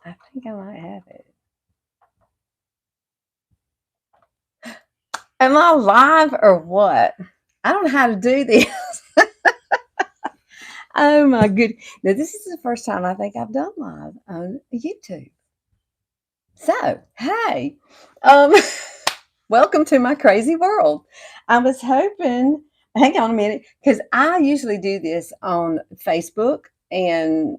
I think I might have it. Am I live or what? I don't know how to do this. Oh my good. Now this is the first time I think I've done live on YouTube. So, hey, um, welcome to my crazy world. I was hoping, hang on a minute, because I usually do this on Facebook, and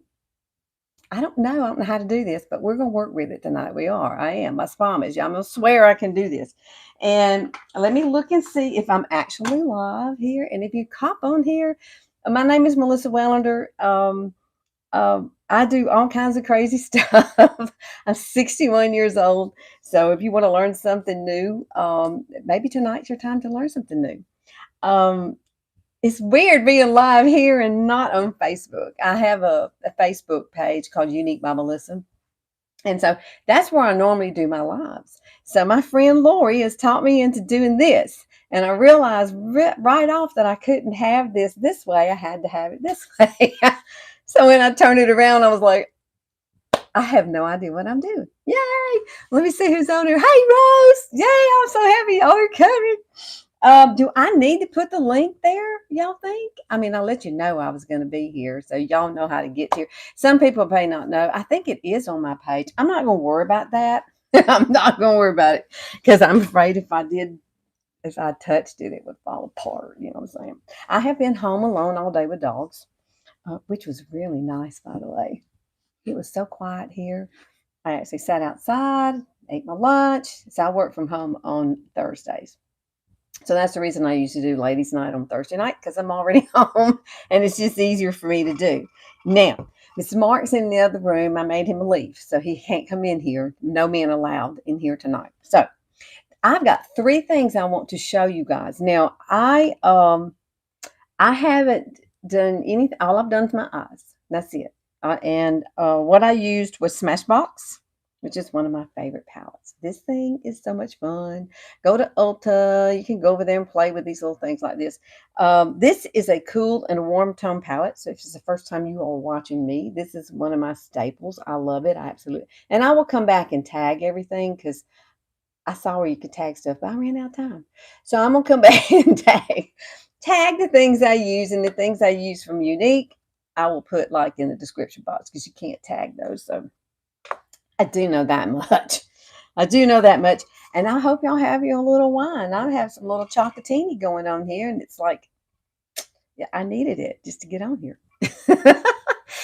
I don't know how to do this, but we're going to work with it tonight. We are. I am. I promise you. I'm going to swear I can do this. And let me look and see if I'm actually live here. And if you cop on here, my name is Melissa Wellander. I do all kinds of crazy stuff. I'm 61 years old. So if you want to learn something new, maybe tonight's your time to learn something new. Um, it's weird being live here and not on Facebook. I have a Facebook page called Younique by Melissa. And so that's where I normally do my lives. So my friend Lori has taught me into doing this. And I realized right off that I couldn't have this way. I had to have it this way. So when I turned it around, I was like, I have no idea what I'm doing. Yay! Let me see who's on here. Hey, Rose! Yay! I'm so happy y'all are coming. Do I need to put the link there, y'all think? I mean, I'll let you know I was going to be here so y'all know how to get here. Some people may not know. I think it is on my page. I'm not going to worry about that. I'm not going to worry about it because I'm afraid if I touched it, it would fall apart. You know what I'm saying? I have been home alone all day with dogs, which was really nice, by the way. It was so quiet here. I actually sat outside, ate my lunch. So I work from home on Thursdays. So that's the reason I usually do ladies' night on Thursday night because I'm already home and it's just easier for me to do. Now, Mr. Mark's in the other room. I made him leave, so he can't come in here. No men allowed in here tonight. So I've got three things I want to show you guys. Now, I haven't done anything. All I've done is my eyes. That's it. And what I used was Smashbox, which is one of my favorite palettes. This thing is so much fun. Go to Ulta. You can go over there and play with these little things like this. This is a cool and warm tone palette. So if it's the first time you are watching me, this is one of my staples. I love it. I absolutely. And I will come back and tag everything because I saw where you could tag stuff, but I ran out of time. So I'm gonna come back and tag the things I use, and the things I use from Younique, I will put like in the description box because you can't tag those. So I do know that much. I do know that much. And I hope y'all have your little wine. I have some little chocolatini going on here, and it's like, yeah, I needed it just to get on here.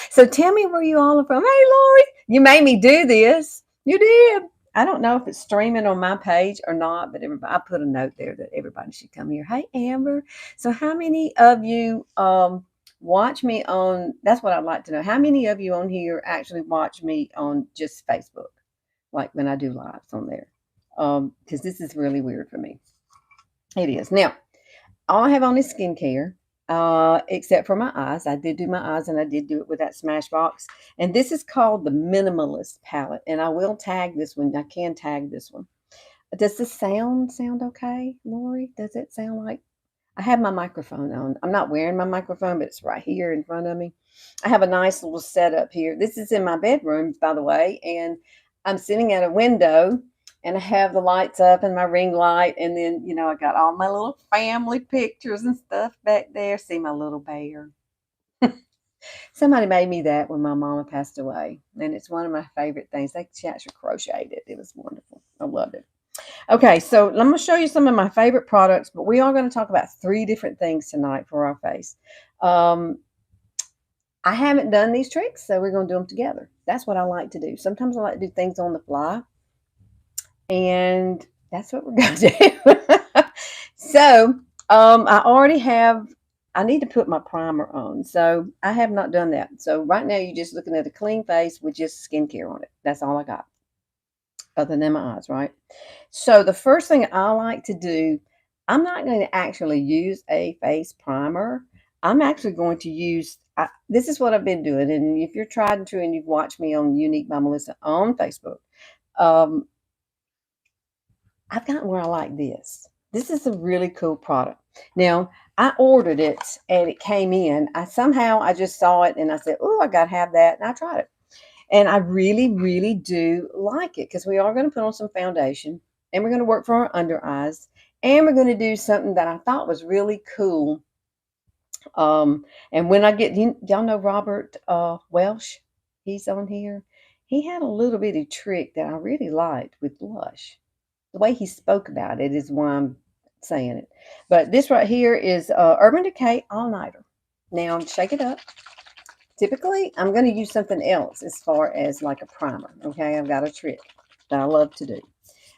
So tell me where you all are from. Hey, Lori, you made me do this. You did. I don't know if it's streaming on my page or not, but everybody, I put a note there that everybody should come here. Hey, Amber. So how many of you watch me on? That's what I'd like to know. How many of you on here actually watch me on just Facebook, like when I do lives on there? Because this is really weird for me. It is. Now, all I have on is skincare, except for my eyes. I did do my eyes, and I did do it with that Smashbox. And this is called the Minimalist palette. And I will tag this one. I can tag this one. Does the sound okay, Lori? Does it sound like I have my microphone on? I'm not wearing my microphone, but it's right here in front of me. I have a nice little setup here. This is in my bedroom, by the way, and I'm sitting at a window and I have the lights up and my ring light. And then, I got all my little family pictures and stuff back there. See my little bear. Somebody made me that when my mama passed away. And it's one of my favorite things. She actually crocheted it. It was wonderful. I loved it. Okay, so I'm going to show you some of my favorite products, but we are going to talk about three different things tonight for our face. I haven't done these tricks, so we're going to do them together. That's what I like to do. Sometimes I like to do things on the fly. And that's what we're going to do. So I need to put my primer on. So I have not done that. So right now you're just looking at a clean face with just skincare on it. That's all I got. Other than my eyes, right? So the first thing I like to do, I'm not going to actually use a face primer. I'm actually going to use, this is what I've been doing. And if you're tried and true and you've watched me on Younique by Melissa on Facebook, um, I've gotten where I like this. This is a really cool product. Now, I ordered it and it came in. I just saw it and I said, oh, I got to have that. And I tried it. And I really, really do like it because we are going to put on some foundation and we're going to work for our under eyes and we're going to do something that I thought was really cool. And when I get, y'all know Robert Welsh, he's on here. He had a little bitty trick that I really liked with blush. The way he spoke about it is why I'm saying it. But this right here is Urban Decay All Nighter. Now, shake it up. Typically, I'm going to use something else as far as like a primer. Okay, I've got a trick that I love to do.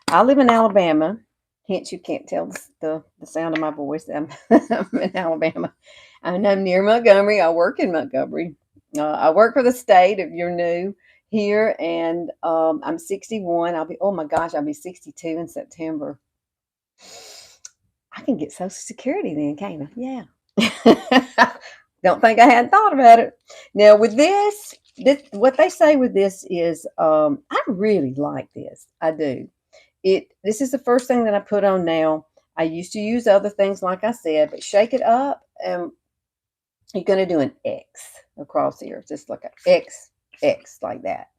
I live in Alabama. Hence, you can't tell the sound of my voice. I'm in Alabama. And I'm near Montgomery. I work in Montgomery. I work for the state if you're new here. And I'm 61. Oh my gosh, I'll be 62 in September. I can get Social Security then, can't I? Yeah. Don't think I hadn't thought about it. Now, with this what they say with this is I really like this. I do. This is the first thing that I put on now. I used to use other things, like I said, but shake it up and you're going to do an X across here, just like an X like that.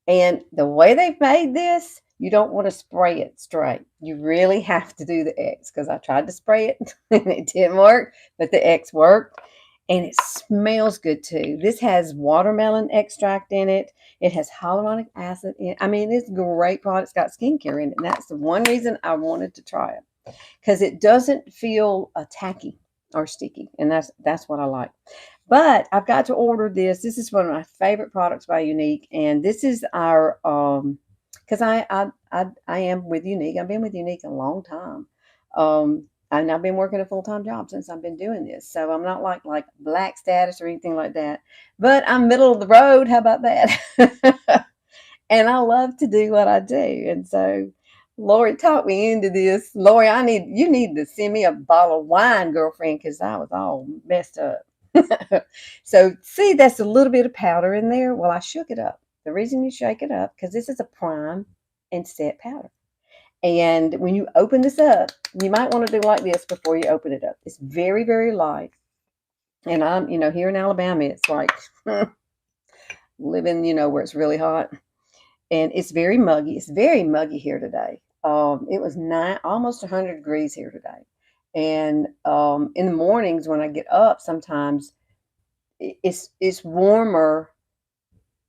And the way they've made this, you don't want to spray it straight. You really have to do the X because I tried to spray it and it didn't work, but the X worked. And it smells good too. This has watermelon extract in it. It has hyaluronic acid in it. I mean, it's a great product. It's got skincare in it. And that's the one reason I wanted to try it because it doesn't feel tacky or sticky. And that's what I like. But I've got to order this. This is one of my favorite products by Younique, and this is our because I am with Younique. I've been with Younique a long time, and I've been working a full time job since I've been doing this. So I'm not like black status or anything like that. But I'm middle of the road. How about that? And I love to do what I do, and so Lori talked me into this. Lori, you need to send me a bottle of wine, girlfriend, because I was all messed up. So see, that's a little bit of powder in there. Well, I shook it up. The reason you shake it up, because this is a prime and set powder. And when you open this up, you might want to do like this before you open it up. It's very, very light. And here in Alabama, it's like living, where it's really hot. And it's very muggy. It's very muggy here today. It was almost 100 degrees here today. And in the mornings when I get up, sometimes it's warmer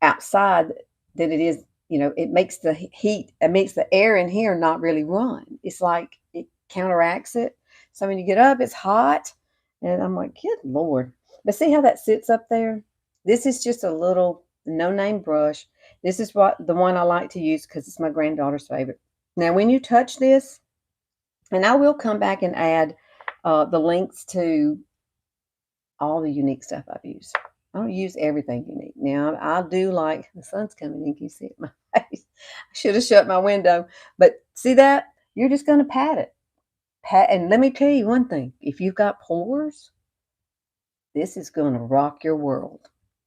outside than it is. It makes the heat. It makes the air in here not really run. It's like it counteracts it. So when you get up, it's hot, and I'm like, good Lord. But see how that sits up there? This is just a little no-name brush. This is the one I like to use because it's my granddaughter's favorite. Now, when you touch this, and I will come back and add the links to all the Younique stuff I've used. I don't use everything Younique. Now, I do like the sun's coming in. Can you see it in my face? I should have shut my window. But see that? You're just going to pat it. And let me tell you one thing. If you've got pores, this is going to rock your world.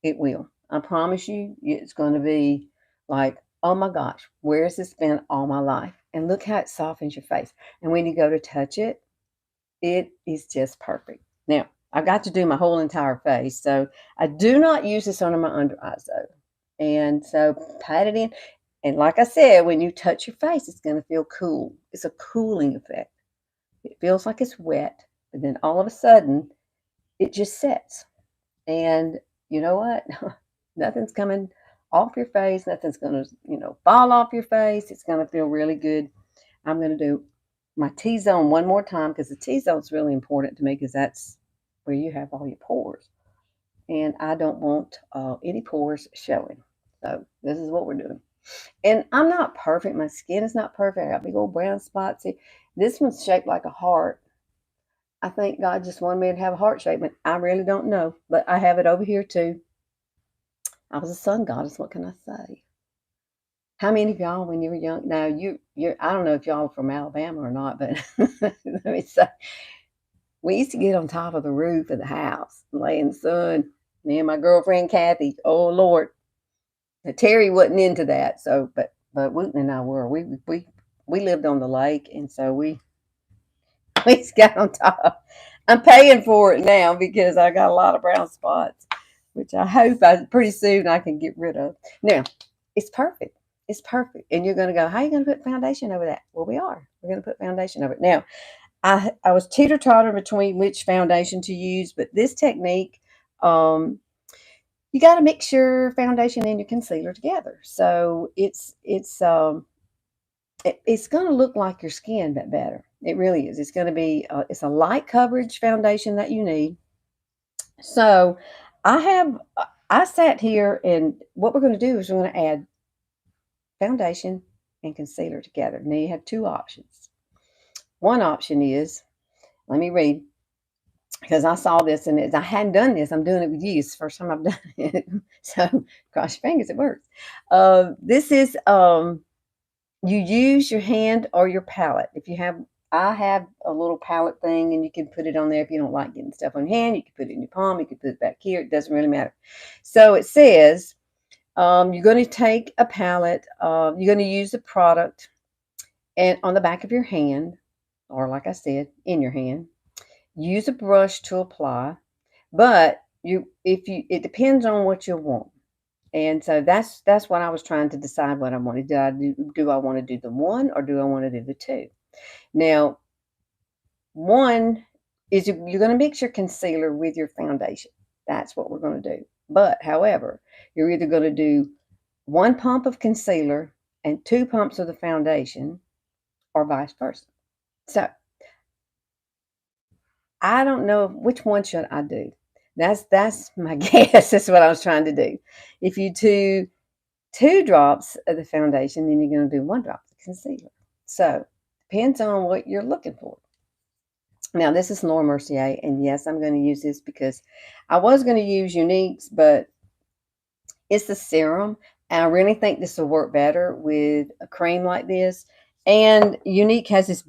It will. I promise you, it's going to be like, oh my gosh, where has this been all my life? And look how it softens your face. And when you go to touch it, it is just perfect. Now, I've got to do my whole entire face. So I do not use this under my under eyes though. And so pat it in. And like I said, when you touch your face, it's going to feel cool. It's a cooling effect. It feels like it's wet, but then all of a sudden it just sets. And you know what? Nothing's coming off your face. Nothing's going to, fall off your face. It's going to feel really good. I'm going to do my T-zone one more time because the T-zone is really important to me because that's where you have all your pores. And I don't want any pores showing. So this is what we're doing. And I'm not perfect. My skin is not perfect. I got big old brown spots here. This one's shaped like a heart. I think God just wanted me to have a heart shape, but I really don't know. But I have it over here too. I was a sun goddess. What can I say? How many of y'all, when you were young, now you're I don't know if y'all are from Alabama or not, but let me say, we used to get on top of the roof of the house and lay in the sun. Me and my girlfriend Kathy. Oh Lord, now, Terry wasn't into that. So, but Wooten and I were. We lived on the lake, and so we got on top. I'm paying for it now because I got a lot of brown spots. which I hope I pretty soon I can get rid of. Now, it's perfect. It's perfect. And you're going to go, how are you going to put foundation over that? Well, we are. We're going to put foundation over it. Now, I was teeter-totter between which foundation to use, but this technique, um, you got to mix your foundation and your concealer together. So it's going to look like your skin, but better. It really is. It's going to be it's a light coverage foundation that you need. So I sat here, and what we're going to do is we're going to add foundation and concealer together. Now you have two options. One option is, let me read, because I saw this and I hadn't done this. I'm doing it with you. It's the first time I've done it. So cross your fingers, it works. This is you use your hand or your palette. If you have, I have a little palette thing, and you can put it on there if you don't like getting stuff on your hand. You can put it in your palm. You can put it back here. It doesn't really matter. So it says you're going to take a palette. You're going to use the product and on the back of your hand, or like I said, in your hand. Use a brush to apply, but it depends on what you want. And so that's what I was trying to decide what I wanted. Do I want to do the one, or do I want to do the two? Now, one is you're going to mix your concealer with your foundation. That's what we're going to do. But however, you're either going to do one pump of concealer and two pumps of the foundation, or vice versa. So I don't know which one should I do. That's my guess. That's what I was trying to do. If you do two drops of the foundation, then you're going to do one drop of concealer. So depends on what you're looking for. Now this is Laura Mercier, and yes, I'm going to use this because I was going to use Younique's, but it's the serum, and I really think this will work better with a cream like this. And Younique has this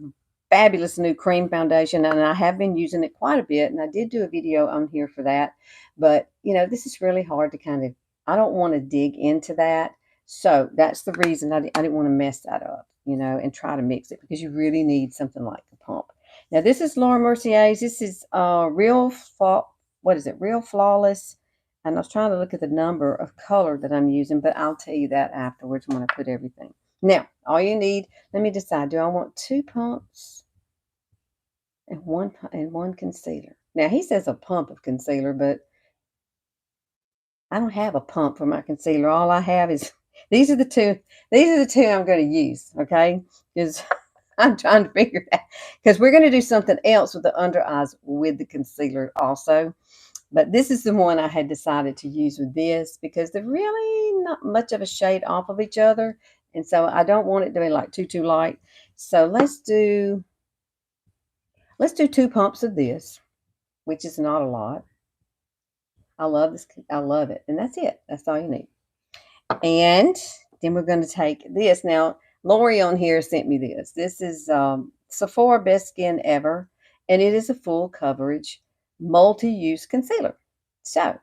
fabulous new cream foundation, and I have been using it quite a bit, and I did do a video on here for that. But, this is really hard to I don't want to dig into that. So that's the reason I didn't want to mess that up, and try to mix it, because you really need something like the pump. Now, this is Laura Mercier's. This is what is it? Real Flawless. And I was trying to look at the number of color that I'm using, but I'll tell you that afterwards when I put everything. Now, all you need, let me decide, do I want two pumps and one concealer? Now, he says a pump of concealer, but I don't have a pump for my concealer. All I have is these are the two I'm going to use, okay? Because I'm trying to figure it out, because we're going to do something else with the under eyes with the concealer also. But this is the one I had decided to use with this, because they're really not much of a shade off of each other. And so I don't want it to be like too light. So let's do two pumps of this, which is not a lot. I love this. I love it. And that's it. That's all you need. And then we're going to take this. Now, Lori on here sent me this. This is Sephora Best Skin Ever, and it is a full coverage multi-use concealer. So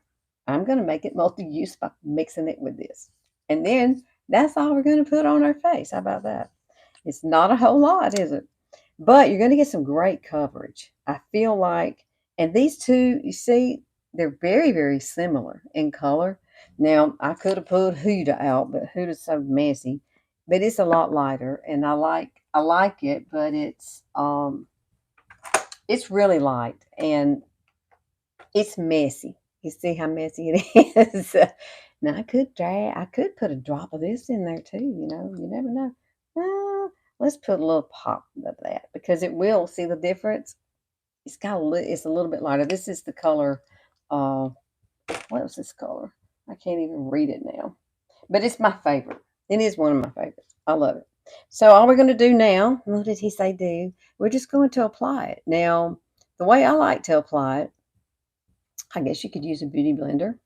I'm going to make it multi-use by mixing it with this. And then that's all we're going to put on our face. How about that? It's not a whole lot, is it? But you're going to get some great coverage. I feel like, and these two, you see, they're very, very similar in color. Now, I could have pulled Huda out, but Huda's so messy. But it's a lot lighter, and I like it, but it's really light, and it's messy. You see how messy it is? Now I could put a drop of this in there too, you never know. Let's put a little pop of that, because it will, see the difference? It's a little bit lighter. This is the color, uh, what was this color? I can't even read it now. But it's my favorite. It is one of my favorites. I love it. So all we're going to do now, what did he say do? We're just going to apply it. Now, the way I like to apply it, I guess you could use a beauty blender.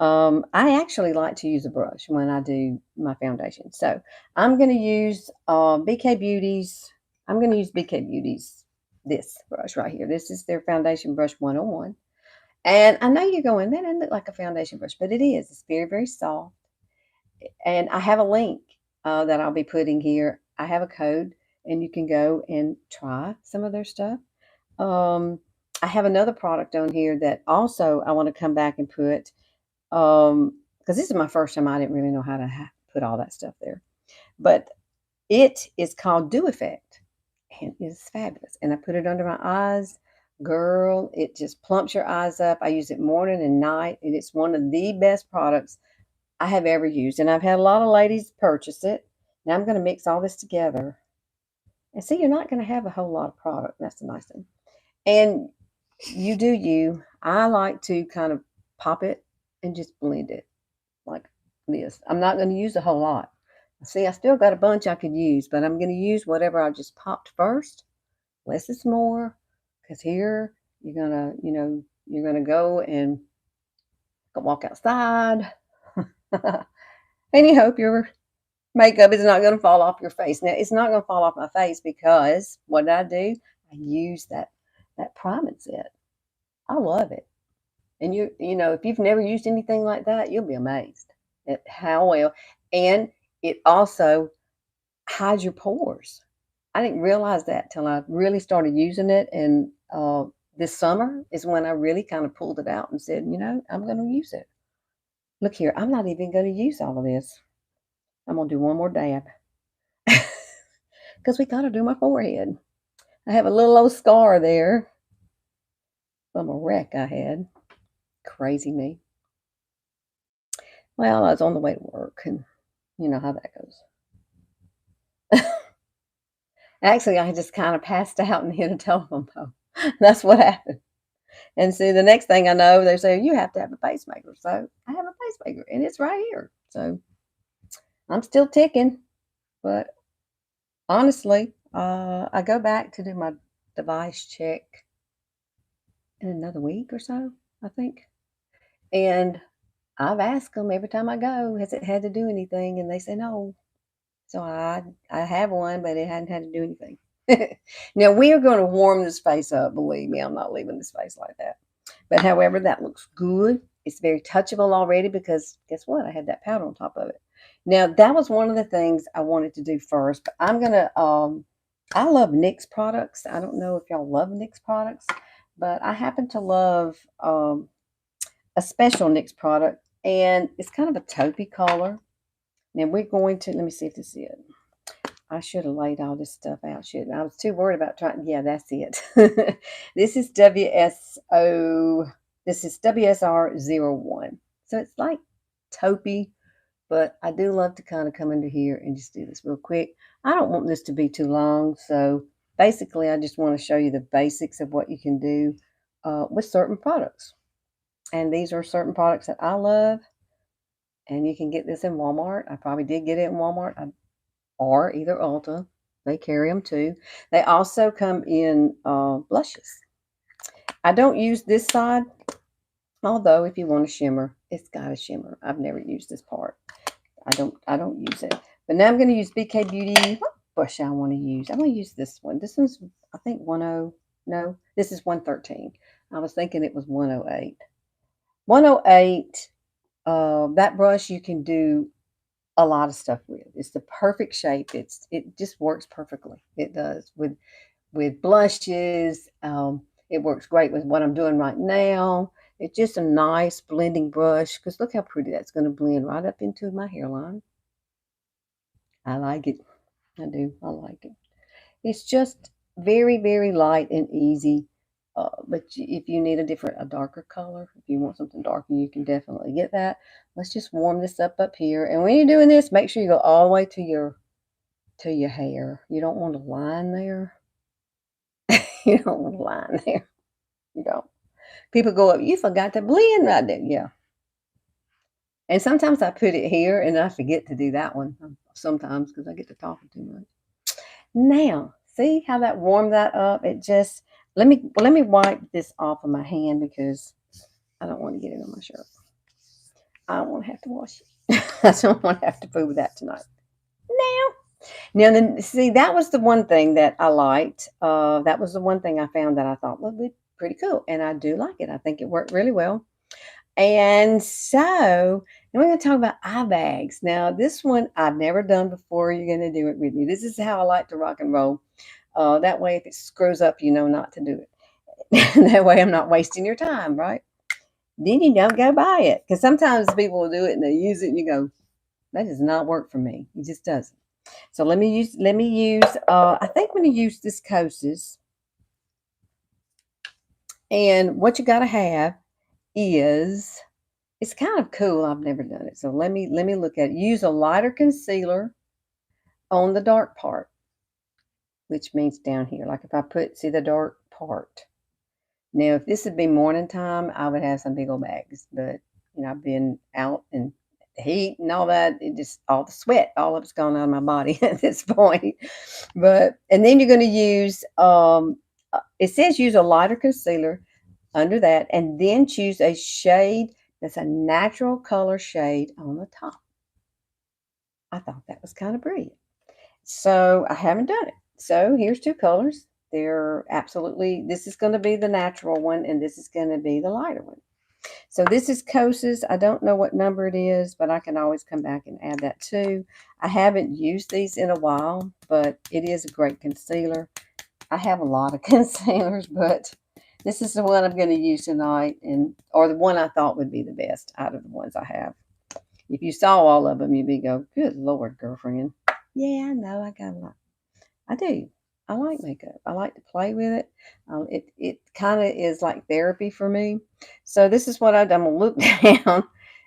I actually like to use a brush when I do my foundation. So I'm going to use BK Beauty's. I'm going to use BK Beauty's this brush right here. This is their foundation brush 101. And I know you're going, that doesn't look like a foundation brush, but it is. It's very, very soft. And I have a link that I'll be putting here. I have a code, and you can go and try some of their stuff. Um, I have another product on here that also I want to come back and put. Because this is my first time, I didn't really know how to put all that stuff there. But it is called Dew Effect, and it's fabulous. And I put it under my eyes. Girl, it just plumps your eyes up. I use it morning and night, and it's one of the best products I have ever used. And I've had a lot of ladies purchase it. Now I'm going to mix all this together. And see, you're not going to have a whole lot of product. That's the nice thing. And you do you. I like to kind of pop it and just blend it like this. I'm not going to use a whole lot. See, I still got a bunch I could use, but I'm going to use whatever I just popped first. Less is more, because here you're going to, you're going to go and walk outside. And you hope your makeup is not going to fall off your face. Now, it's not going to fall off my face because what did I do? I used that priming set. I love it. And if you've never used anything like that, you'll be amazed at how well. And it also hides your pores. I didn't realize that till I really started using it. And this summer is when I really kind of pulled it out and said, I'm going to use it. Look here, I'm not even going to use all of this. I'm going to do one more dab because we got to do my forehead. I have a little old scar there from a wreck I had. Crazy me. Well, I was on the way to work, and you know how that goes. Actually, I just kind of passed out and hit a telephone pole. That's what happened. And see, the next thing I know, they say, you have to have a pacemaker. So I have a pacemaker, and it's right here. So I'm still ticking. But honestly, I go back to do my device check in another week or so, I think. And I've asked them every time I go, has it had to do anything? And they say no. So I have one, but it hadn't had to do anything. Now we are going to warm this face up. Believe me, I'm not leaving this face like that. But however, that looks good. It's very touchable already because guess what? I had that powder on top of it. Now that was one of the things I wanted to do first. But I'm gonna. I love NYX products. I don't know if y'all love NYX products, but I happen to love a special NYX product, and it's kind of a taupey color. Now we're going to. Let me see if this is it. I should have laid all this stuff out, shouldn't I? I was too worried about trying. Yeah, that's it. This is WSO. This is WSR01. So it's like taupey, but I do love to kind of come into here and just do this real quick. I don't want this to be too long, so basically I just want to show you the basics of what you can do with certain products. And these are certain products that I love, and you can get this in Walmart. I probably did get it in Walmart. Or either Ulta. They carry them too. They also come in blushes. I don't use this side, although if you want a shimmer, it's got a shimmer. I've never used this part. I don't use it. But now I'm going to use BK Beauty. What brush I want to use? I'm going to use this one. This one's I think 10. No, this is 113. I was thinking it was 108. 108. That brush you can do a lot of stuff with. It's the perfect shape. It just works perfectly. It does with blushes. It works great with what I'm doing right now. It's just a nice blending brush because look how pretty that's going to blend right up into my hairline. I like it. I do. I like it. It's just very, very light and easy. But if you need a darker color, if you want something darker, you can definitely get that. Let's just warm this up here. And when you're doing this, make sure you go all the way to your hair. You don't want a line there. You don't want a line there. You don't. People go up, you forgot to blend right there. Yeah. And sometimes I put it here and I forget to do that one sometimes because I get to talking too much. Now, see how that warmed that up? It just let me wipe this off of my hand because I don't want to get it on my shirt. I don't want to have to wash it. I don't want to have to fool with that tonight. Now, then, see, that was the one thing that I liked. That was the one thing I found that I thought would be pretty cool, and I do like it. I think it worked really well. And so, now we're going to talk about eye bags. Now, this one I've never done before. You're going to do it with me. This is how I like to rock and roll. That way, if it screws up, you know not to do it. That way, I'm not wasting your time, right? then you don't go buy it. Because sometimes people will do it and they use it and you go, that does not work for me. It just doesn't. So let me use I think I'm gonna use this Kosas. And what you gotta have is it's kind of cool. I've never done it. So let me look at it. Use a lighter concealer on the dark part, which means down here. Like if I put see the dark part. Now if this would be morning time, I would have some big old bags. But I've been out and the heat and all that, it just all the sweat, all of it's gone out of my body at this point. But and then you're gonna use it says use a lighter concealer under that, and then choose a shade that's a natural color shade on the top. I thought that was kind of brilliant. So I haven't done it. So here's two colors. They're absolutely, this is going to be the natural one, and this is going to be the lighter one. So this is Kosas. I don't know what number it is, but I can always come back and add that too. I haven't used these in a while, but it is a great concealer. I have a lot of concealers, but this is the one I'm going to use tonight, and or the one I thought would be the best out of the ones I have. If you saw all of them, you'd be go, "Good Lord, girlfriend." Yeah, I know. I got a lot. I do. I like makeup. I like to play with it. It kind of is like therapy for me. So this is what I've done. I'm gonna look down.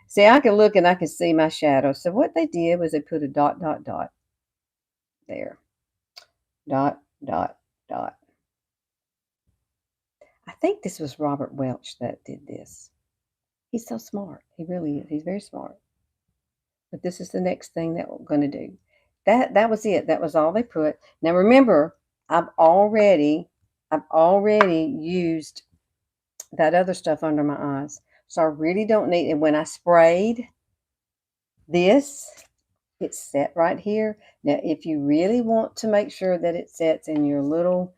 See, I can look and I can see my shadow. So what they did was they put a dot, dot, dot there. Dot, dot, dot. I think this was Robert Welch that did this. He's so smart. He really is. He's very smart. But this is the next thing that we're going to do. That was it. That was all they put. Now remember, I've already used that other stuff under my eyes. So I really don't need it. When I sprayed this, it's set right here. Now, if you really want to make sure that it sets in your little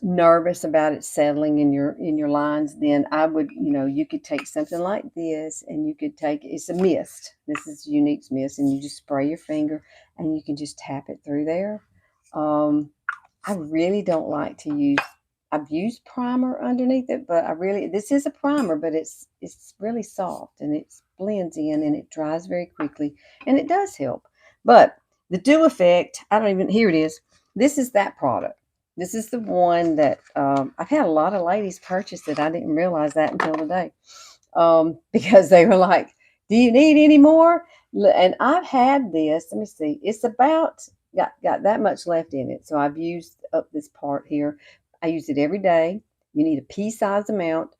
nervous about it settling in your lines, then I would, you could take something like this and you could take it's a mist. This is Younique's mist, and you just spray your finger and you can just tap it through there. I really don't like to use I've used primer underneath it, but this is a primer, but it's really soft and it blends in and it dries very quickly and it does help. But the dew effect, I don't even here it is. This is that product. This is the one that I've had a lot of ladies purchase it. I didn't realize that until today because they were like, "Do you need any more?" And I've had this. Let me see. It's about got that much left in it. So I've used up this part here. I use it every day. You need a pea-sized amount.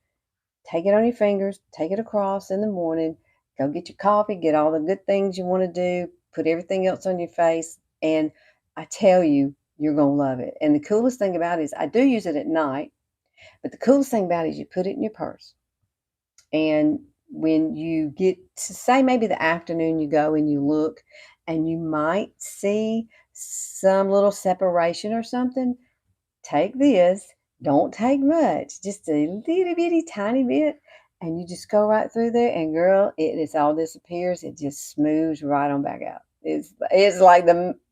Take it on your fingers. Take it across in the morning. Go get your coffee. Get all the good things you want to do. Put everything else on your face. And I tell you, you're gonna love it. And the coolest thing about it is I do use it at night. But the coolest thing about it is you put it in your purse. And when you get to say maybe the afternoon, you go and you look and you might see some little separation or something. Take this, don't take much, just a little bitty tiny bit, and you just go right through there, and girl, it all disappears. It just smooths right on back out. It's like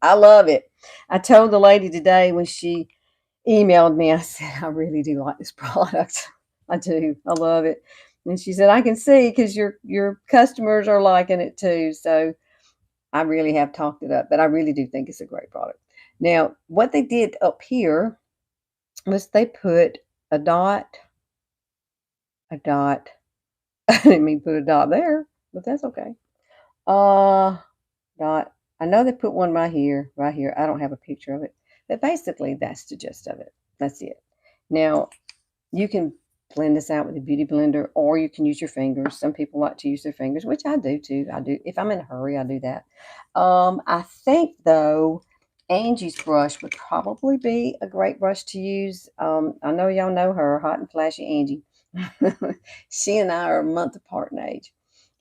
I love it. I told the lady today when she emailed me, I said, I really do like this product. I do. I love it. And she said, I can see because your customers are liking it too. So I really have talked it up, but I really do think it's a great product. Now, what they did up here was they put a dot, a dot. I didn't mean to put a dot there, but that's okay. Uh, dot. I know they put one right here, right here. I don't have a picture of it, but basically that's the gist of it. That's it. Now, you can blend this out with a beauty blender, or you can use your fingers. Some people like to use their fingers, which I do too. I do. If I'm in a hurry, I do that. I think though, Angie's brush would probably be a great brush to use. I know y'all know her, Hot and Flashy Angie. She and I are a month apart in age.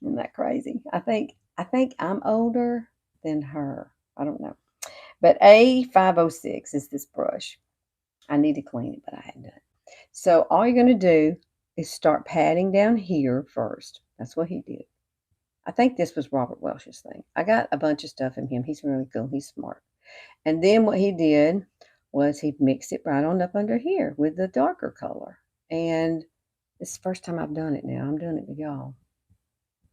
Isn't that crazy? I think I'm older than her. I don't know. But A506 is this brush. I need to clean it, but I hadn't done it. So all you're going to do is start patting down here first. That's what he did. I think this was Robert Welch's thing. I got a bunch of stuff from him. He's really cool. He's smart. And then what he did was he mixed it right on up under here with the darker color. And It's the first time I've done it now. I'm doing it with y'all.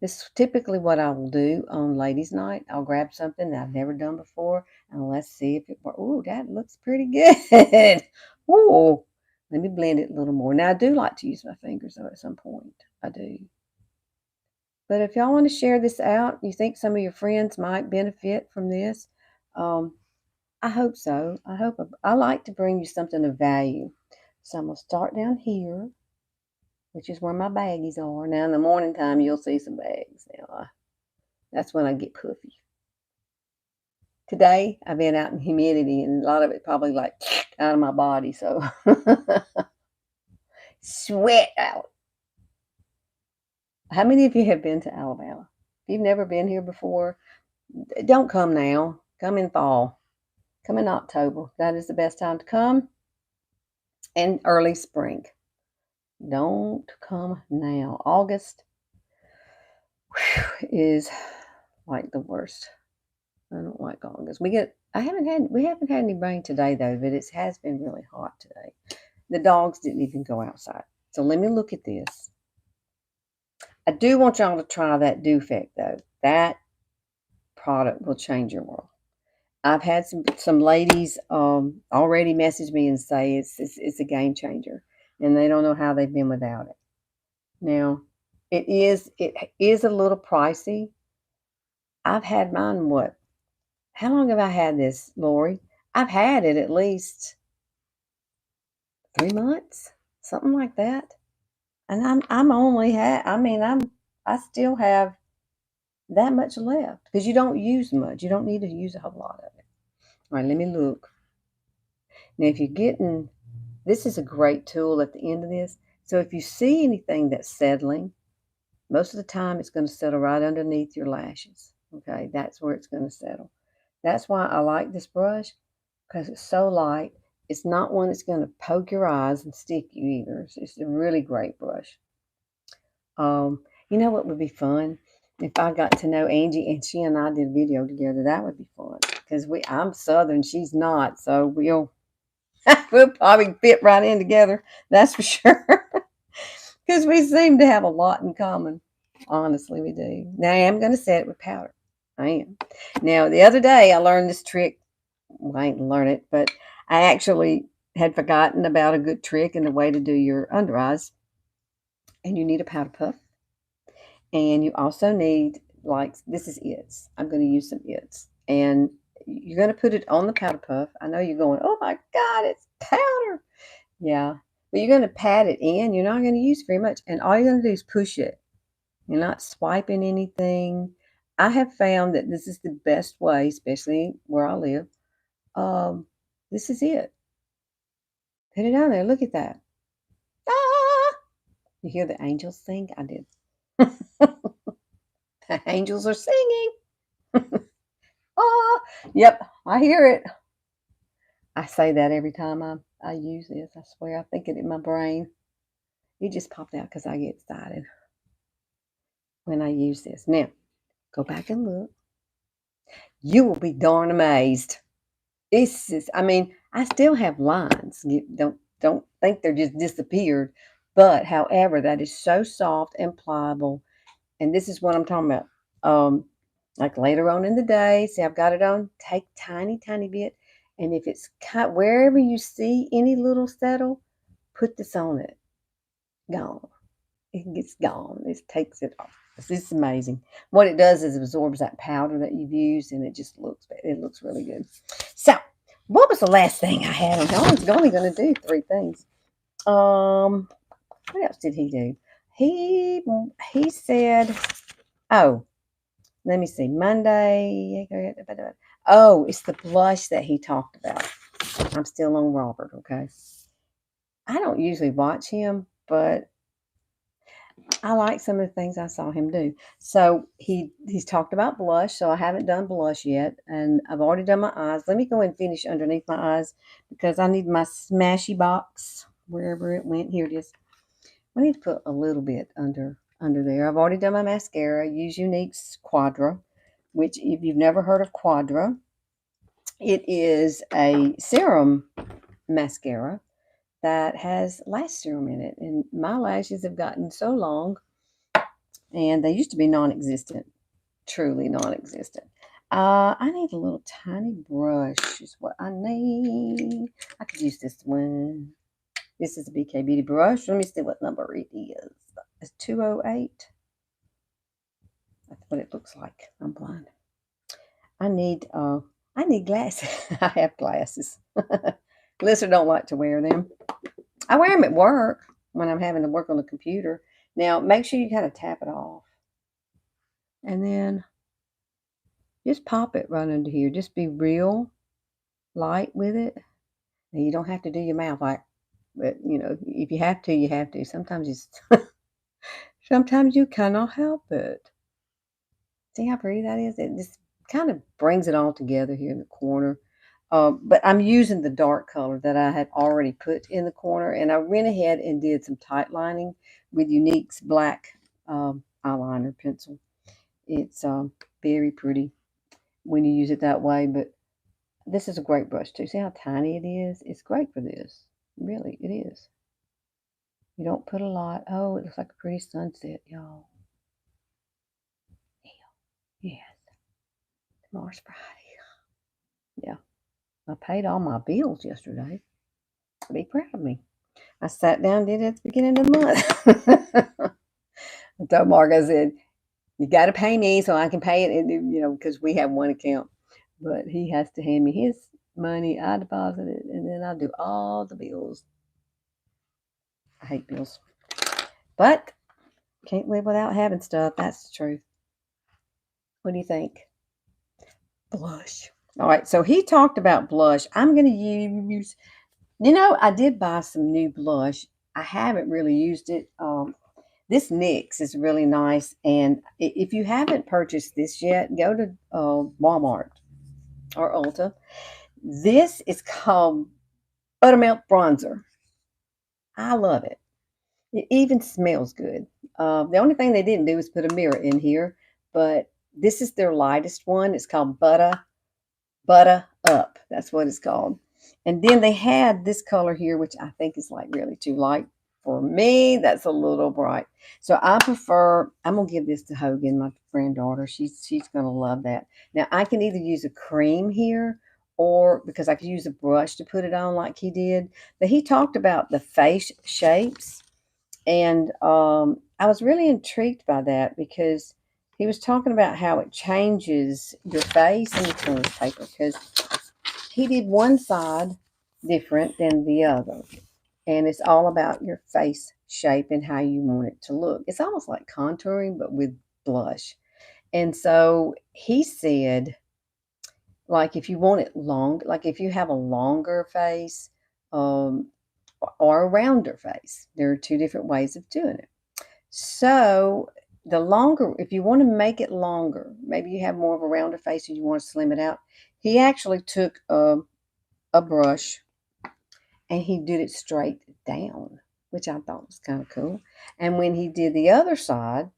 This is typically what I will do on ladies' night. I'll grab something that I've never done before, and let's see if it works. Ooh, that looks pretty good. Ooh, let me blend it a little more. Now, I do like to use my fingers, though, at some point. I do. But if y'all want to share this out, you think some of your friends might benefit from this, um, I hope so. I like to bring you something of value. So I'm going to start down here, which is where my baggies are. Now, in the morning time, you'll see some bags. Now, that's when I get puffy. Today, I've been out in humidity, and a lot of it probably like out of my body. So, sweat out. How many of you have been to Alabama? If you've never been here before, don't come now. Come in fall. Come in October. That is the best time to come. And early spring. Don't come now. August is like the worst. I don't like August. We haven't had any rain today though, but it has been really hot today. The dogs didn't even go outside. So let me look at this. I do want y'all to try that Defect though. That product will change your world. I've had some ladies already message me and say it's a game changer, and they don't know how they've been without it. Now, it is a little pricey. I've had mine. How long have I had this, Lori? I've had it at least 3 months, something like that. And I'm only had. I mean, I still have that much left because you don't use much. You don't need to use a whole lot of it. All right, let me look. Now, if you're getting, this is a great tool at the end of this. So if you see anything that's settling, most of the time it's going to settle right underneath your lashes. Okay, that's where it's going to settle. That's why I like this brush because it's so light. It's not one that's going to poke your eyes and stick you either. It's a really great brush. You know what would be fun? If I got to know Angie and she and I did a video together, that would be fun. Because I'm Southern, she's not, so we'll probably fit right in together. That's for sure. Because we seem to have a lot in common. Honestly, we do. Now I am going to set it with powder. I am. Now the other day I learned this trick. Well, I didn't learn it, but I actually had forgotten about a good trick and the way to do your under eyes. And you need a powder puff. And you also need, like, this is It's. I'm going to use some It's. And you're going to put it on the powder puff. I know you're going, oh my God, it's powder. Yeah. But you're going to pat it in. You're not going to use very much. And all you're going to do is push it. You're not swiping anything. I have found that this is the best way, especially where I live. This is it. Put it on there. Look at that. Ah! You hear the angels sing? I did. The angels are singing. Ah! Yep, I hear it. I say that every time I use this. I swear, I think it in my brain. It just popped out because I get excited when I use this. Now, go back and look. You will be darn amazed. This is, I mean, I still have lines. You don't think they're just disappeared. But however, that is so soft and pliable. And this is what I'm talking about. Like later on in the day, see I've got it on, take tiny, tiny bit. And if it's cut wherever you see any little settle, put this on it. Gone. It gets gone. It takes it off. This is amazing. What it does is it absorbs that powder that you've used, and it looks really good. So, what was the last thing I had on? I was only going to do 3 things. What else did he do? He said, oh, let me see. Monday. Oh, it's the blush that he talked about. I'm still on Robert, okay? I don't usually watch him, but I like some of the things I saw him do. So he's talked about blush, so I haven't done blush yet, and I've already done my eyes. Let me go and finish underneath my eyes because I need my smashy box wherever it went. Here it is. I need to put a little bit under there. I've already done my mascara. I use Younique's Quadra, which if you've never heard of Quadra, it is a serum mascara that has lash serum in it. And my lashes have gotten so long, and they used to be non-existent, truly non-existent. I need a little tiny brush is what I need. I could use this one. This is a BK Beauty brush. Let me see what number it is. It's 208. That's what it looks like. I'm blind. I need glasses. I have glasses. Lister don't like to wear them. I wear them at work when I'm having to work on the computer. Now, make sure you kind of tap it off. And then just pop it right under here. Just be real light with it. And you don't have to do your mouth like, but if you have to, you have to. Sometimes sometimes you cannot help it. See how pretty that is? It just kind of brings it all together here in the corner. But I'm using the dark color that I had already put in the corner, and I went ahead and did some tight lining with Younique's black eyeliner pencil. It's very pretty when you use it that way, but this is a great brush too. See how tiny it is? It's great for this. Really, it is. You don't put a lot. Oh, it looks like a pretty sunset, y'all. Yes, tomorrow's Friday. Yeah, I paid all my bills yesterday. Be proud of me. I sat down and did it at the beginning of the month. I told Mark, I said, you got to pay me so I can pay it, and, because we have one account. But he has to hand me his money. I deposit it, and then I do all the bills. I hate bills. But can't live without having stuff. That's the truth. What do you think? Blush. All right, so he talked about blush. I'm going to use, I did buy some new blush. I haven't really used it. This NYX is really nice. And if you haven't purchased this yet, go to Walmart or Ulta. This is called Buttermilk Bronzer. I love it. It even smells good. The only thing they didn't do was put a mirror in here, but this is their lightest one. It's called Butter Up. That's what it's called. And then they had this color here, which I think is like really too light for me. That's a little bright. So I'm going to give this to Hogan, my granddaughter. She's going to love that. Now I can either use a cream here or because I could use a brush to put it on like he did. But he talked about the face shapes. And I was really intrigued by that because he was talking about how it changes your face. Let me turn this paper because he did one side different than the other. And it's all about your face shape and how you want it to look. It's almost like contouring, but with blush. And so he said, like, if you want it long, like if you have a longer face um, or a rounder face, there are two different ways of doing it. So the longer, if you want to make it longer, maybe you have more of a rounder face and you want to slim it out. He actually took a brush and he did it straight down, which I thought was kind of cool. And when he did the other side,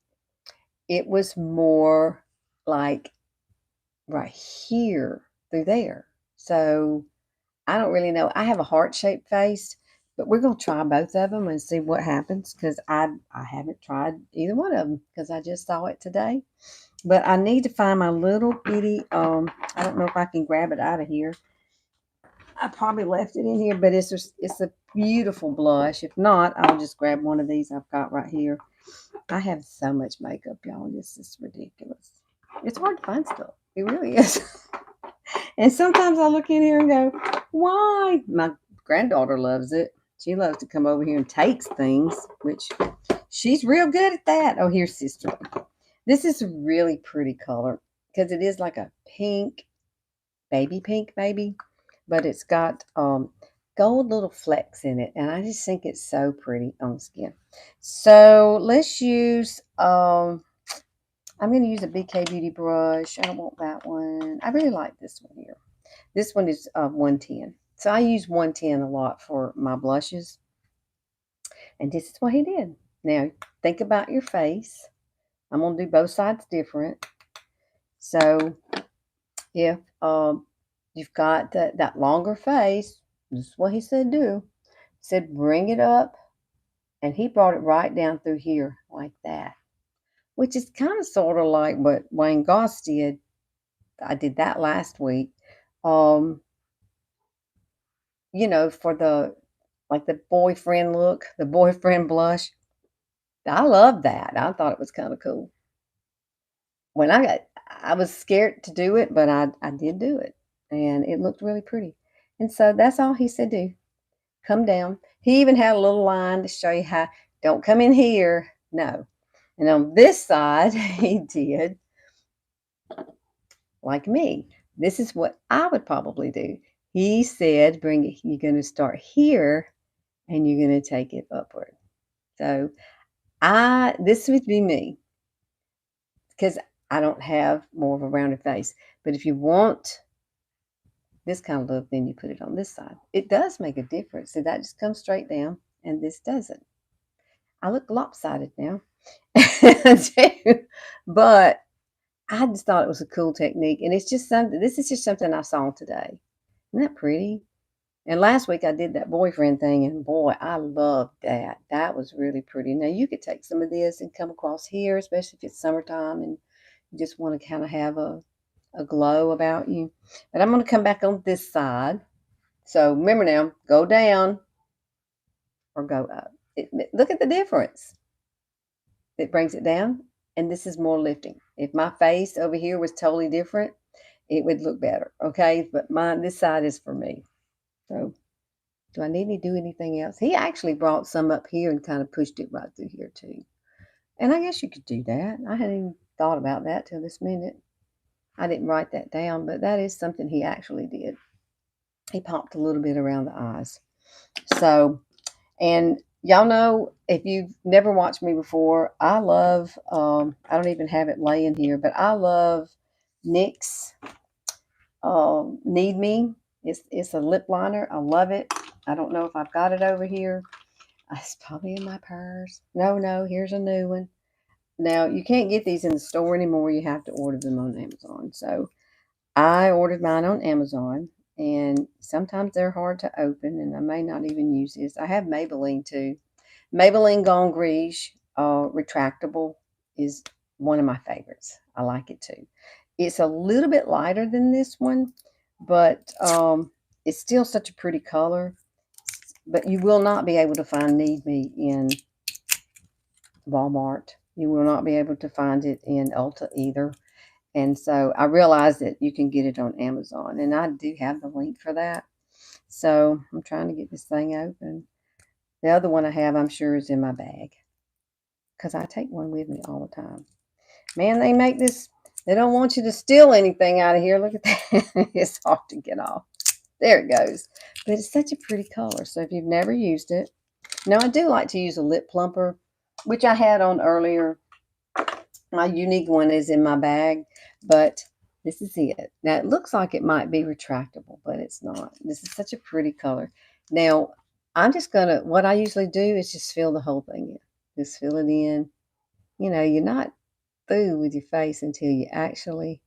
it was more like right here through there. So I don't really know. I have a heart-shaped face, but we're going to try both of them and see what happens because I haven't tried either one of them because I just saw it today. But I need to find my little bitty, I don't know if I can grab it out of here. I probably left it in here, but it's a beautiful blush. If not, I'll just grab one of these I've got right here. I have so much makeup, y'all. This is ridiculous. It's hard to find stuff. It really is. And sometimes I look in here and go, why? My granddaughter loves it. She loves to come over here and takes things, which she's real good at that. Oh, here's sister. This is a really pretty color because it is like a pink, baby pink, maybe, but it's got gold little flecks in it. And I just think it's so pretty on the skin. So let's use, I'm going to use a BK Beauty brush. I don't want that one. I really like this one here. This one is 110. So I use 110 a lot for my blushes. And this is what he did. Now, think about your face. I'm going to do both sides different. So if you've got that longer face, this is what he said do. said, bring it up. And he brought it right down through here like that, which is kind of sort of like what Wayne Goss did. I did that last week. Um, for the like the boyfriend look, the boyfriend blush. I love that. I thought it was kind of cool. When I was scared to do it, but I did do it, and it looked really pretty. And so that's all he said, do come down. He even had a little line to show you how, don't come in here. No. And on this side, he did like me. This is what I would probably do. He said, bring it, you're going to start here and you're going to take it upward. So this would be me because I don't have more of a rounded face. But if you want this kind of look, then you put it on this side. It does make a difference. So that just comes straight down and this doesn't. I look lopsided now. But I just thought it was a cool technique. And it's just something, this is just something I saw today. Isn't that pretty? And last week I did that boyfriend thing, and boy, I loved that. That was really pretty. Now you could take some of this and come across here, especially if it's summertime and you just want to kind of have a glow about you. But I'm going to come back on this side. So remember now, go down or go up. Look at the difference. It brings it down, and this is more lifting. If my face over here was totally different, it would look better, okay? But this side is for me. So do I need to do anything else? He actually brought some up here and kind of pushed it right through here too. And I guess you could do that. I hadn't even thought about that till this minute. I didn't write that down, but that is something he actually did. He popped a little bit around the eyes. So, and y'all know, if you've never watched me before, I love, I don't even have it laying here, but I love NYX Need Me. It's a lip liner. I love it. I don't know if I've got it over here. It's probably in my purse. No, here's a new one. Now, you can't get these in the store anymore. You have to order them on Amazon. So I ordered mine on Amazon, and sometimes they're hard to open, and I may not even use this. I have Maybelline too. Maybelline Gone Greige retractable is one of my favorites. I like it too. It's a little bit lighter than this one, but it's still such a pretty color. But you will not be able to find Need Me in Walmart. You will not be able to find it in Ulta either. And so I realized that you can get it on Amazon, and I do have the link for that. So I'm trying to get this thing open. The other one I have, I'm sure, is in my bag because I take one with me all the time. Man, they make this, they don't want you to steal anything out of here. Look at that. It's hard to get off. There it goes. But it's such a pretty color. So if you've never used it, now I do like to use a lip plumper, which I had on earlier. My Younique one is in my bag, but this is it. Now it looks like it might be retractable, but it's not. This is such a pretty color. Now I'm just gonna, what I usually do is just fill the whole thing in. Just fill it in. You're not through with your face until you actually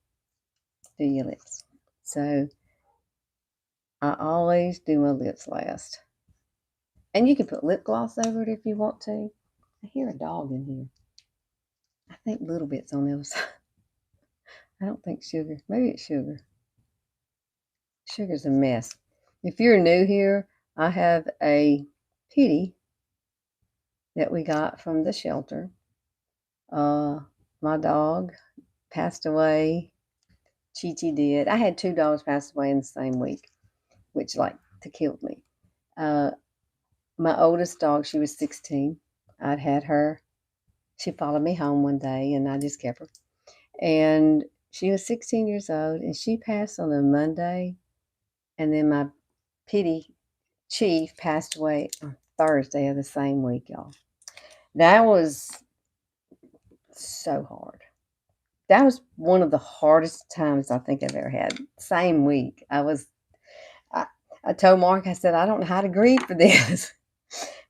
do your lips. So I always do my lips last. And you can put lip gloss over it if you want to. I hear a dog in here. I think Little Bit's on the other side. I don't think Sugar. Maybe it's Sugar. Sugar's a mess. If you're new here, I have a kitty that we got from the shelter. My dog passed away. Chi-Chi did. I had two dogs pass away in the same week, which killed me. My oldest dog, she was 16. I'd had her. She followed me home one day, and I just kept her. And she was 16 years old, and she passed on a Monday. And then my pity chief passed away on Thursday of the same week, y'all. That was so hard. That was one of the hardest times I think I've ever had. Same week. I told Mark, I said, I don't know how to grieve for this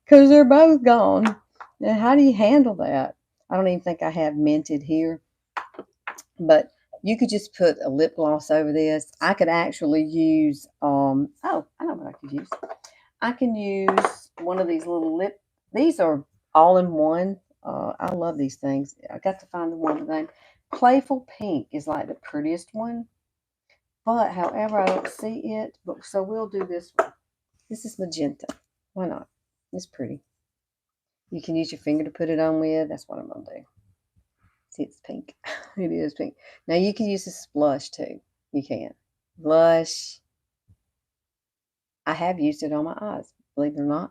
because they're both gone. Now, how do you handle that? I don't even think I have Mented here, but you could just put a lip gloss over this. I could actually use, I know what I could use. I can use one of these little lip. These are all in one. I love these things. I got to find the one with the name. Playful Pink is like the prettiest one. But however, I don't see it. But so we'll do this one. This is magenta. Why not? It's pretty. You can use your finger to put it on with. That's what I'm gonna do. See, it's pink. It is pink. Now you can use this blush too. You can. Blush. I have used it on my eyes, believe it or not.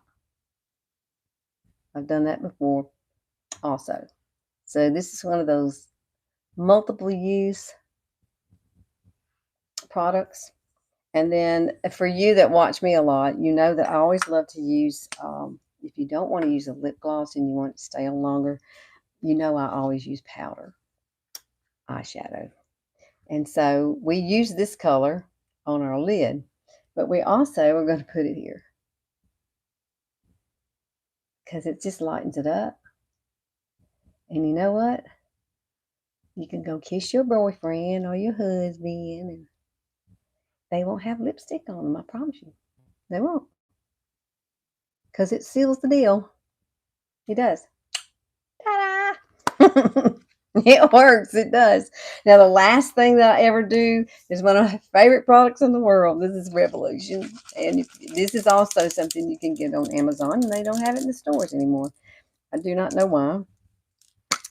I've done that before also. So this is one of those multiple use products. And then for you that watch me a lot, you know that I always love to use, if you don't want to use a lip gloss and you want it to stay on longer, you know I always use powder eyeshadow. And so we use this color on our lid, but we also are going to put it here because it just lightens it up. And you know what? You can go kiss your boyfriend or your husband, and they won't have lipstick on them, I promise you. They won't. Because it seals the deal. It does. Ta-da! It works. It does. Now, the last thing that I ever do is one of my favorite products in the world. This is Revolution. And this is also something you can get on Amazon, and they don't have it in the stores anymore. I do not know why.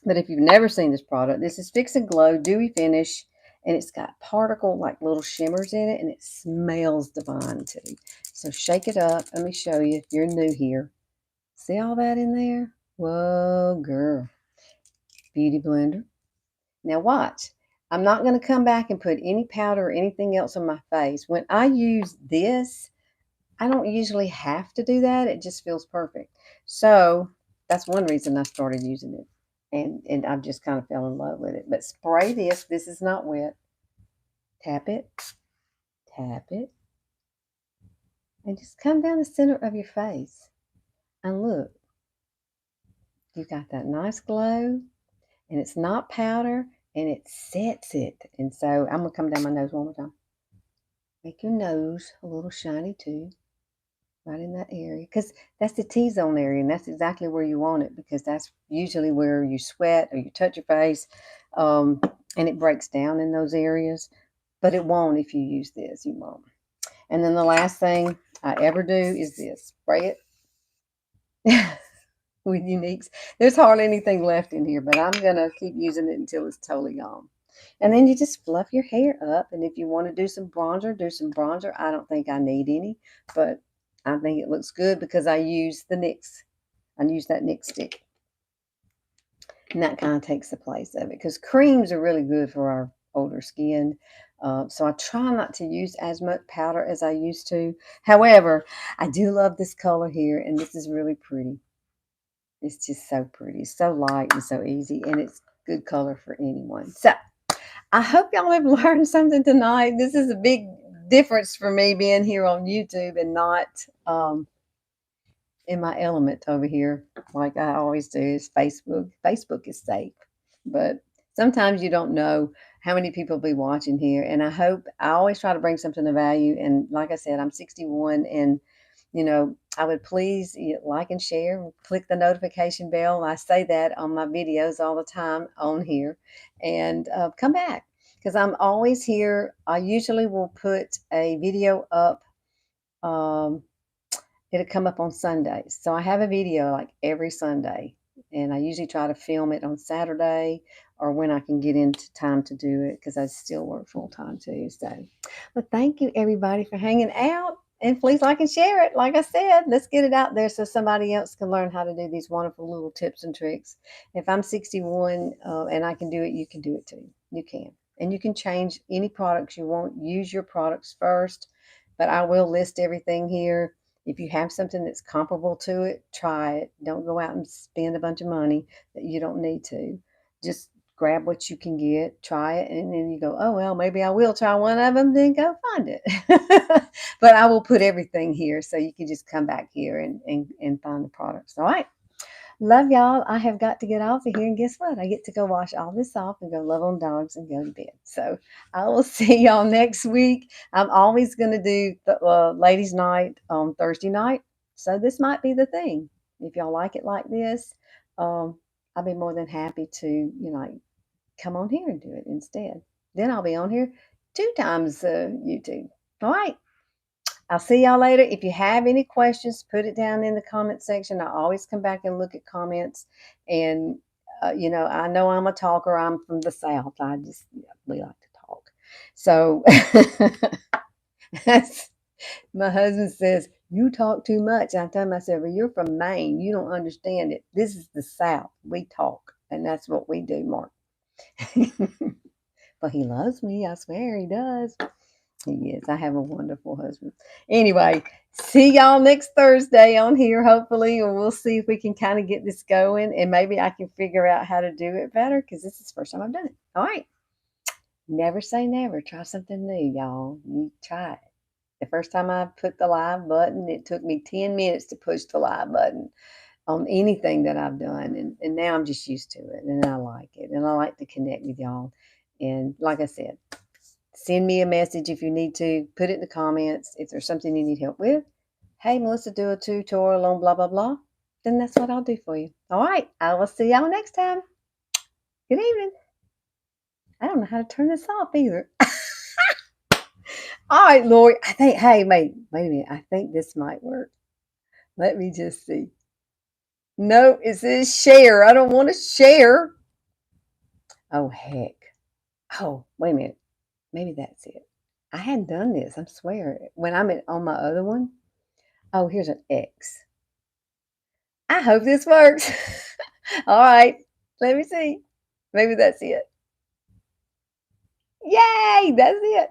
But if you've never seen this product, this is Fix and Glow Dewy Finish, and it's got particle like little shimmers in it, and it smells divine too. So shake it up. Let me show you if you're new here. See all that in there? Whoa, girl. Beauty blender. Now watch. I'm not going to come back and put any powder or anything else on my face. When I use this, I don't usually have to do that. It just feels perfect. So that's one reason I started using it. And I've just kind of fell in love with it. But spray this. This is not wet. Tap it. Tap it. And just come down the center of your face. And look. You got that nice glow. And it's not powder. And it sets it. And so I'm going to come down my nose one more time. Make your nose a little shiny too. Right in that area, because that's the T-zone area, and that's exactly where you want it, because that's usually where you sweat or you touch your face, and it breaks down in those areas, but it won't if you use this. You won't. And then the last thing I ever do is this. Spray it with Youniques. There's hardly anything left in here, but I'm going to keep using it until it's totally gone. And then you just fluff your hair up, and if you want to do some bronzer, do some bronzer. I don't think I need any, but I think it looks good because I use the NYX. I use that NYX stick. And that kind of takes the place of it, because creams are really good for our older skin. So I try not to use as much powder as I used to. However, I do love this color here, and this is really pretty. It's just so pretty. It's so light and so easy, and it's good color for anyone. So I hope y'all have learned something tonight. This is a big difference for me being here on YouTube and not in my element over here, like I always do, is Facebook. Facebook is safe, but sometimes you don't know how many people will be watching here. And I always try to bring something of value. And like I said, I'm 61, and I would please like and share, click the notification bell. I say that on my videos all the time on here, and come back because I'm always here. I usually will put a video up. It'll come up on Sundays. So I have a video like every Sunday, and I usually try to film it on Saturday or when I can get into time to do it, because I still work full time too. So, but thank you everybody for hanging out, and please like and share it. Like I said, let's get it out there so somebody else can learn how to do these wonderful little tips and tricks. If I'm 61 and I can do it, you can do it too. You can. And you can change any products you want. Use your products first, but I will list everything here. If you have something that's comparable to it, try it. Don't go out and spend a bunch of money that you don't need to. Just grab what you can get, try it, and then you go, oh, well, maybe I will try one of them, then go find it. But I will put everything here so you can just come back here and find the products. All right. Love y'all. I have got to get off of here. And guess what? I get to go wash all this off and go love on dogs and go to bed. So I will see y'all next week. I'm always going to do the ladies' night on Thursday night. So this might be the thing. If y'all like it like this, um, I'll be more than happy to, like, come on here and do it instead. Then I'll be on here 2 times YouTube. All right. I'll see y'all later. If you have any questions, put it down in the comment section. I always come back and look at comments. And, I know I'm a talker. I'm from the South. We like to talk. So that's, my husband says, "You talk too much." I tell myself, "Well, you're from Maine. You don't understand it. This is the South. We talk. And that's what we do, Mark." But he loves me. I swear he does. He is. I have a wonderful husband. Anyway, see y'all next Thursday on here, hopefully, and we'll see if we can kind of get this going, and maybe I can figure out how to do it better because this is the first time I've done it. All right. Never say never. Try something new, y'all. You try it. The first time I put the live button, it took me 10 minutes to push the live button on anything that I've done. And now I'm just used to it, and I like it. And I like to connect with y'all. And like I said, send me a message if you need to. Put it in the comments if there's something you need help with. Hey, Melissa, do a tutorial on blah, blah, blah. Then that's what I'll do for you. All right. I will see y'all next time. Good evening. I don't know how to turn this off either. All right, Lori. Hey, wait a minute. I think this might work. Let me just see. No, it says share. I don't want to share. Oh, heck. Oh, wait a minute. Maybe that's it. I hadn't done this. I swear. When I'm on my other one. Oh, here's an X. I hope this works. All right. Let me see. Maybe that's it. Yay! That's it.